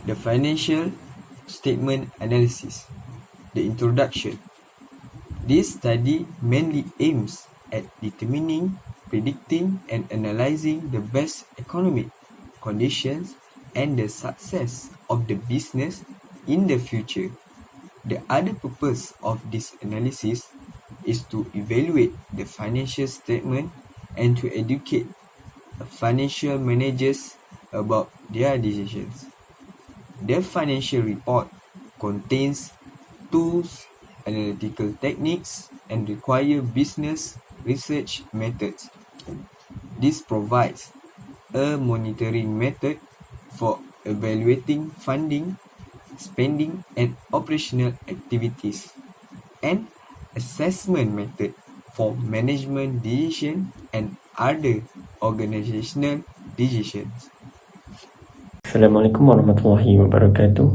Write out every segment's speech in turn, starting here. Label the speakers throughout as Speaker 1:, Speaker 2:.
Speaker 1: The financial statement analysis. The introduction. This study mainly aims at determining, predicting, and analyzing the best economic conditions and the success of the business in the future. The other purpose of this analysis is to evaluate the financial statement and to educate financial managers about their decisions. The financial report contains tools, analytical techniques, and require business research methods. This provides a monitoring method for evaluating funding, spending, and operational activities, and assessment method for management decision and other organizational decisions.
Speaker 2: Assalamualaikum warahmatullahi wabarakatuh.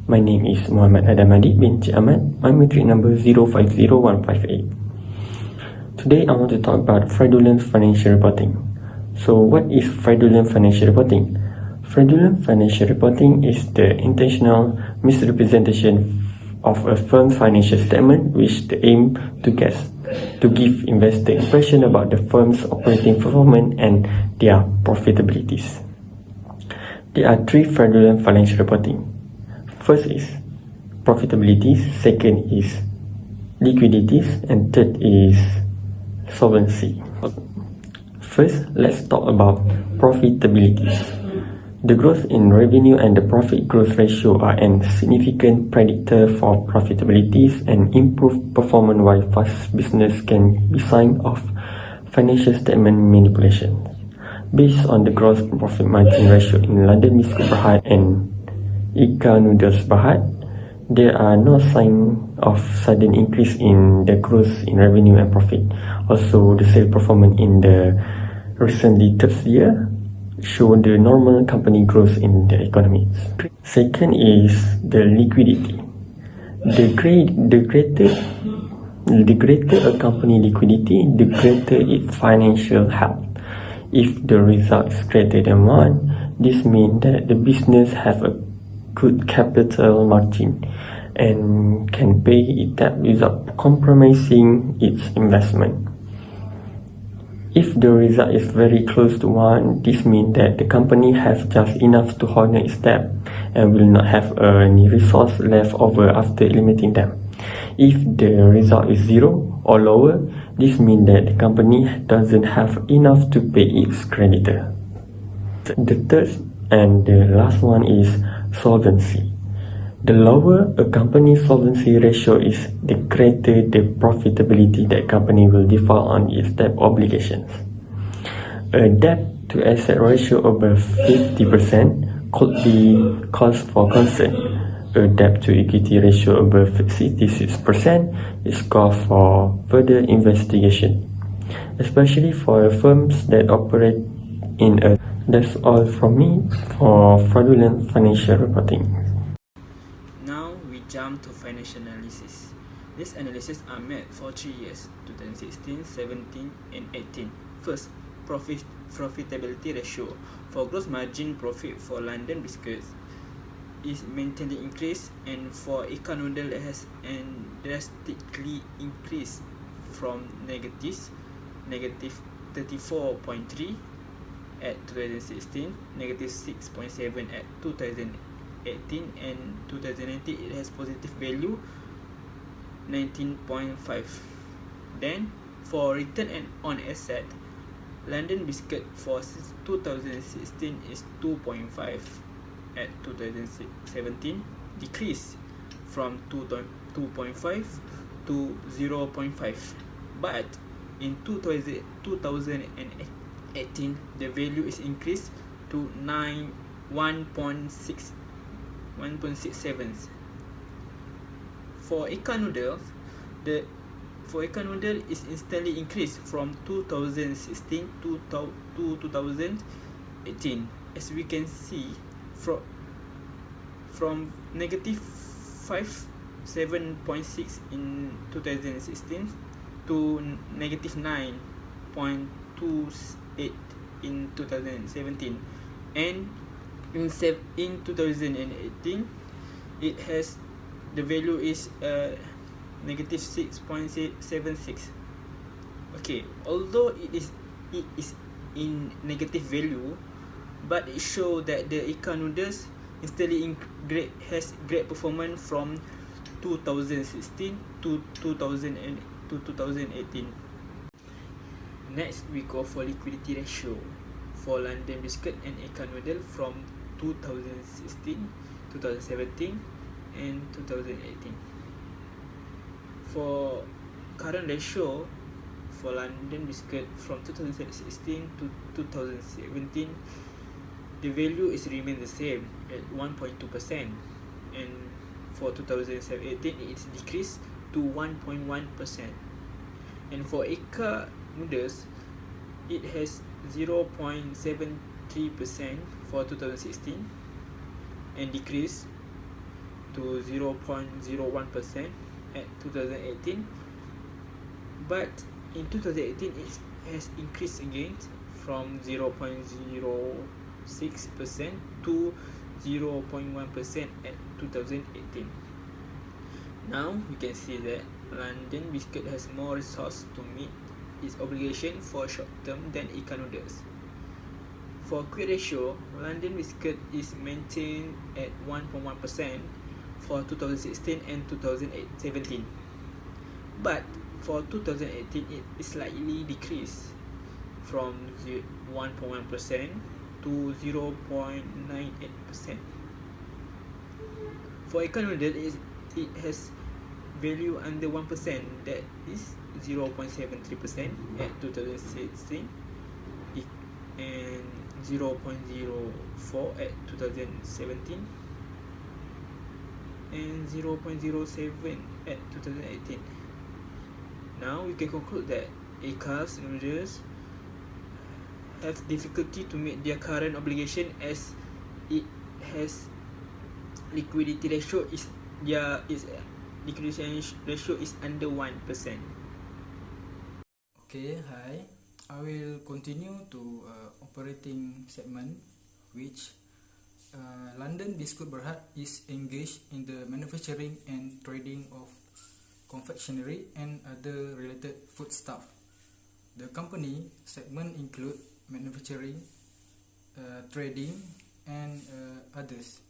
Speaker 2: My name is Muhammad Adamadi binti Ahmad. My matric number 050158. Today I want to talk about fraudulent financial reporting. So what is fraudulent financial reporting? Fraudulent financial reporting is the intentional misrepresentation of a firm's financial statement which the aim to give investor impression about the firm's operating performance and their profitabilities. There are three fraudulent financial reporting. First is profitabilities, second is liquidities, and third is solvency. First, let's talk about profitability. The growth in revenue and the profit growth ratio are a significant predictor for profitabilities and improved performance, while fast business can be sign of financial statement manipulation. Based on the gross profit margin ratio in London Biscuit Berhad and Ika Noodles Berhad, there are no signs of sudden increase in the growth in revenue and profit. Also, the sales performance in the recently third year show the normal company growth in the economy. Second is the liquidity. The greater a company liquidity, the greater its financial health. If the result is greater than 1, this means that the business has a good capital margin and can pay its debt without compromising its investment. If the result is very close to 1, this means that the company has just enough to honor its debt and will not have any resource left over after eliminating them. If the result is 0 or lower, this means that the company doesn't have enough to pay its creditor. The third and the last one is solvency. The lower a company's solvency ratio is, the greater the profitability that company will default on its debt obligations. A debt to asset ratio above 50% could be cause for concern. A debt to equity ratio above 66% is cause for further investigation, especially for firms that operate in a. That's all from me for fraudulent financial reporting.
Speaker 3: Now we jump to financial analysis. These analyses are made for 3 years, 2016, 17, and 18. First, profitability ratio. For gross margin profit for London Biscuits is maintained increase, and for Ika Noodle has drastically increased from negative 34.3 at 2016, negative 6.7 at 2018, and 2019 it has positive value 19.5. Then for return on asset, London Biscuit for 2016 is 2.5 at 2017, decreased from 2.5 to 0.5. But in 2018, the value is increased to 1.67. For Ika Noodle, is instantly increased from 2016 to 2018. As we can see, from negative 7.6 in 2016 to negative 9.28 in 2017, and In 2018, it has the value is negative 6.76. Okay, although it is in negative value, but it shows that the Ika noodles instantly has great performance from 2016 to 2018. Next, we go for liquidity ratio for London Biscuit and Ika noodle from 2016, 2017 and 2018. For current ratio for London Biscuit from 2016 to 2017, the value is remain the same at 1.2%, and for 2018 it's decreased to 1.1%. And for Ika noodles, it has 0.73% for 2016 and decreased to 0.01% at 2018. But in 2018 it has increased again from 0.06% to 0.1% at 2018. Now we can see that London Biscuit has more resource to meet its obligation for short term than Ika noodles. For quick ratio, London Biscuit is maintained at 1.1% for 2016 and 2017. But for 2018, it is slightly decreased from 1.1% to 0.98%. For Ika noodle, it has value under 1%, that is 0.73% at 2016 and 0.04 at 2017 and 0.07 at 2018. Now we can conclude that Ika's noodles have difficulty to meet their current obligation as it has liquidity ratio is under 1%.
Speaker 4: Okay, hi. I will continue to operating segment, which London Biscuit Berhad is engaged in the manufacturing and trading of confectionery and other related foodstuff. The company segment include manufacturing, trading, and others.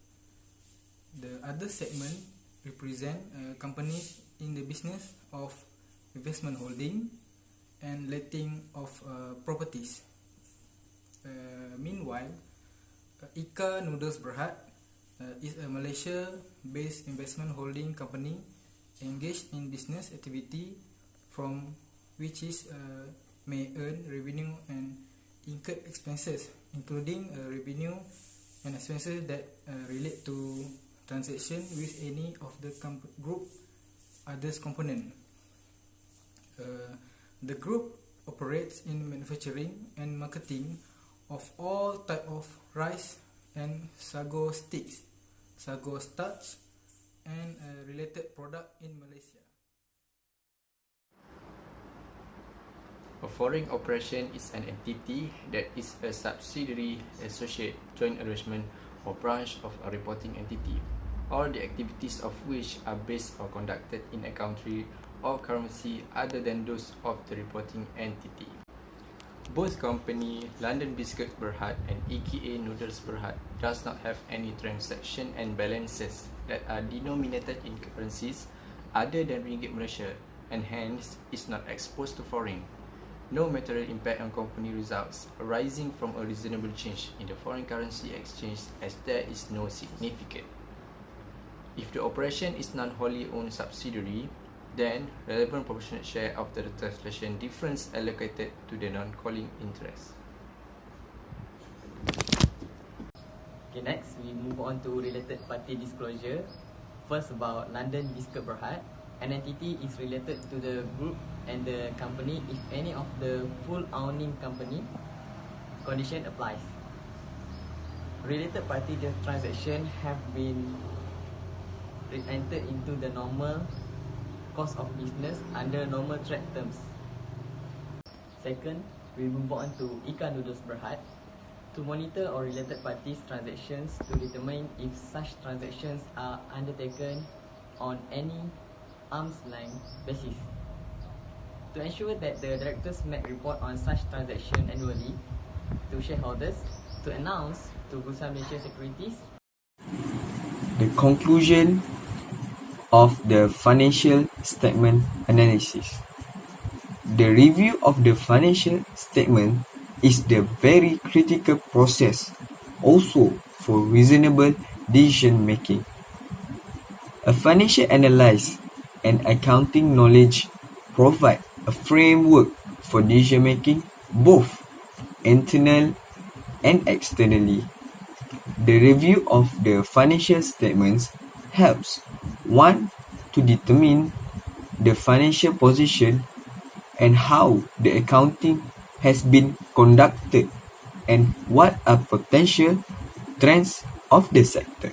Speaker 4: The other segment represent companies in the business of investment holding and letting of properties. Meanwhile, Ika Noodles Berhad is a Malaysia-based investment holding company engaged in business activity from which is may earn revenue and incur expenses, including revenue and expenses that relate to transaction with any of the group others component. The group operates in manufacturing and marketing of all type of rice and sago sticks, sago starch, and related product in Malaysia.
Speaker 5: A foreign operation is an entity that is a subsidiary, associate, joint arrangement, or branch of a reporting entity, or the activities of which are based or conducted in a country or currency other than those of the reporting entity. Both company London Biscuit Berhad and EKA Noodles Berhad does not have any transaction and balances that are denominated in currencies other than Ringgit Malaysia, and hence is not exposed to foreign. No material impact on company results arising from a reasonable change in the foreign currency exchange, as there is no significant. If the operation is non-wholly owned subsidiary, then relevant proportionate share of the translation difference allocated to the non-calling interest.
Speaker 6: Okay, next we move on to related party disclosure. First, about London Biscuit Berhad. An entity is related to the group and the company if any of the full owning company condition applies. Related party transaction have been entered into the normal course of business under normal trade terms. Second, we move on to Ika Noodles Berhad. to monitor or related parties' transactions to determine if such transactions are undertaken on any arm's length basis. To ensure that the directors make report on such transactions annually to shareholders, to announce to Bursa Malaysia Securities.
Speaker 1: The conclusion of the financial statement analysis. The review of the financial statement is the very critical process also for reasonable decision making. A financial analyst and accounting knowledge provide a framework for decision making both internal and externally. The review of the financial statements helps one to determine the financial position and how the accounting has been conducted and what are potential trends of the sector.